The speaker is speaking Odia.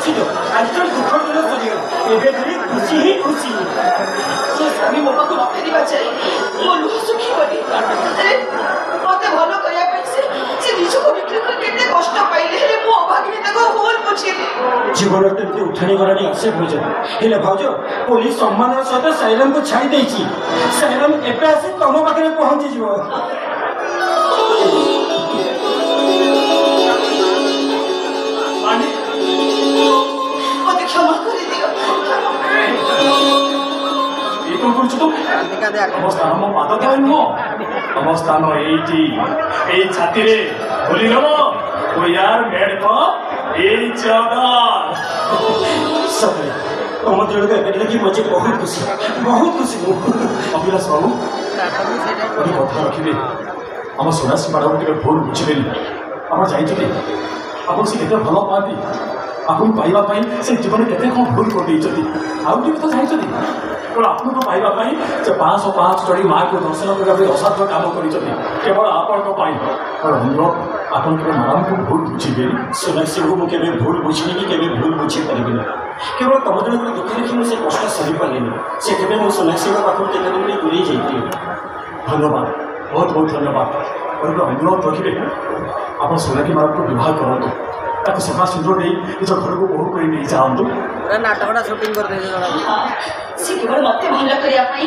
ନିଶ୍ଚିତ ଆଜିର ଦୁଃଖ ଦିନ ସରିଗଲା ଏବେ ଖାଲି ଖୁସି ହିଁ ଖୁସି। ମୋ ସ୍ୱାମୀ ମୋ ପାଖକୁ ନ ଫେରିବା ଯାଏ ମୋ ଲୁହ ଶୁଖିବନି। ମତେ ଭଲ କରିବା ପାଇଁ ସେ ନିଜକୁ ବିକ୍ରି କରି କେତେ କଷ୍ଟ ପାଇଲେ, ହେଲେ ମୁଁ ଅଭାଗିନୀ ତାକୁ ଭୁଲ ବୁଝିଲି। ଜୀବନରେ ତ ଏମିତି ଉଠାଣି ଗଲାଣି ଆସେ ଭାଉଜ। ହେଲେ ଭାଉଜ ପୋଲିସ ସମ୍ମାନର ସହିତ ସାଇରାମକୁ ଛାଡ଼ି ଦେଇଛି। ସାଇରାମ ଏବେ ଆସି ତମ ପାଖରେ ପହଞ୍ଚିଯିବ। ମତେ କ୍ଷମା କରିଦିଅ। କଣ କରୁଛୁ ତୁ? ତମ ସ୍ଥାନ ମୋ ପାଦ ତଳେ ନୁହଁ, ତମ ସ୍ଥାନ ଏଇଠି, ଏଇ ଛାତିରେ। ଭୁଲିଗଲ ଏଇ ଚାଦର। ସତରେ ତମ ଦିନକୁ ଏବେ ଦେଖି ମତେ ବହୁତ ଖୁସି ମୁଁ। ଅଭିଳାଷ ବାବୁ ଗୋଟେ କଥା ରଖିବେ, ଆମ ସନ୍ୟାସୀ ମ୍ୟାଡ଼ାମ ଟିକେ ଭୁଲ ବୁଝିବେନି। ଆପଣ ଜାଣିଛନ୍ତି ଆପଣ ସେ କେତେ ଭଲ ପାଆନ୍ତି, ଆପଣଙ୍କୁ ପାଇବା ପାଇଁ ସେ ଜୀବନରେ କେତେ କ'ଣ ଭୁଲ କରିଦେଇଛନ୍ତି। ଆଉ ଟିକେ କଥା ଜାଣିଛନ୍ତି କେବଳ ଆପଣଙ୍କୁ ପାଇବା ପାଇଁ ସେ 505 ଚଢ଼ି ମାଆକୁ ଦର୍ଶନ କରିବା ପାଇଁ ଅସାଧ୍ୟ କାମ କରିଛନ୍ତି କେବଳ ଆପଣଙ୍କ ପାଇଁ। ଅନୁରୋଧ ଆପଣ କେବେ ମ୍ୟାଡ଼ାମକୁ ଭୁଲ ବୁଝିବେନି। ସୋନାକ୍ଷୀକୁ ମୁଁ କେବେ ଭୁଲ ବୁଝିନି କି କେବେ ଭୁଲ ବୁଝିପାରିବିନି। କେବଳ ତମ ଜଣଙ୍କର ଦୁଃଖ ଦେଖି ମୁଁ ସେ କଷ୍ଟ ସହିପାରିଲିନି। ସେଥିପାଇଁ ମୁଁ ସୋନାକ୍ଷୀଙ୍କ ପାଖରୁ କେତେ ଦିନ ଦୂରେଇ ଯାଇଥିଲି। ଧନ୍ୟବାଦ, ବହୁତ ବହୁତ ଧନ୍ୟବାଦ। ଗୋଟେ ଅନୁରୋଧ ରଖିବେ, ଆପଣ ସୋନାକ୍ଷୀ ମ୍ୟାଡ଼ାମକୁ ବିବାହ କରନ୍ତୁ, ତାକୁ ସେବା ସୁନ୍ଦର ଦେଇ ନିଜ ଘରକୁ ବୋହୂ କରି ନେଇ ଯାଆନ୍ତୁ। ନାଟକଟା ସୁଟିଂ କରିଦେଇଛି। ସେ କେବଳ ମତେ ଭଲ କରିବା ପାଇଁ